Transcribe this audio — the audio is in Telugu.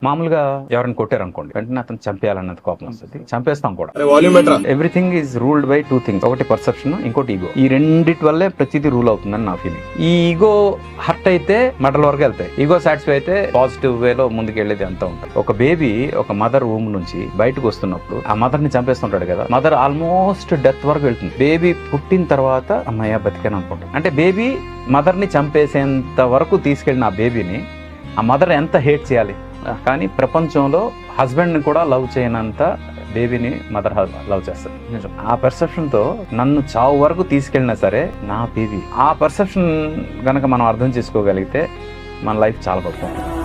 మామూలుగా ఎవరైనా కొట్టారు అనుకోండి, వెంటనే అతను చంపేయాలన్నది కోపం వస్తుంది, చంపేస్తాం కూడా. Everything is ruled by two things, ఒకటి పర్సెప్షన్, ఇంకోటి ఈగో. ఈ రెండిటి వల్లే ప్రతిదీ రూల్ అవుతుందని నా ఫీలింగ్. ఈ ఈగో హర్ట్ అయితే మటల వరకు వెళ్తాయి, ఈగో సాటిస్ఫై అయితే పాజిటివ్ వేలో ముందుకు వెళ్ళేది అంతా ఉంటుంది. ఒక బేబీ ఒక మదర్ రూమ్ నుంచి బయటకు వస్తున్నప్పుడు ఆ మదర్ ని చంపేస్తుంటాడు కదా, మదర్ ఆల్మోస్ట్ డెత్ వరకు వెళ్తుంది. బేబీ పుట్టిన తర్వాత అమ్మయ్య బతికాను అనుకుంటాడు. అంటే బేబీ మదర్ ని చంపేసేంత వరకు తీసుకెళ్ళిన ఆ బేబీని ఆ మదర్ ఎంత హేట్ చేయాలి. కానీ ప్రపంచంలో హస్బెండ్ ని కూడా లవ్ చేయనంత బేబీని మదర్ లవ్ చేస్తారు. ఆ పర్సెప్షన్ తో నన్ను చావు వరకు తీసుకెళ్ళినా సరే నా బేబీ, ఆ పర్సెప్షన్ గనక మనం అర్థం చేసుకోగలిగితే మన లైఫ్ చాలా గొప్ప ఉంటుంది.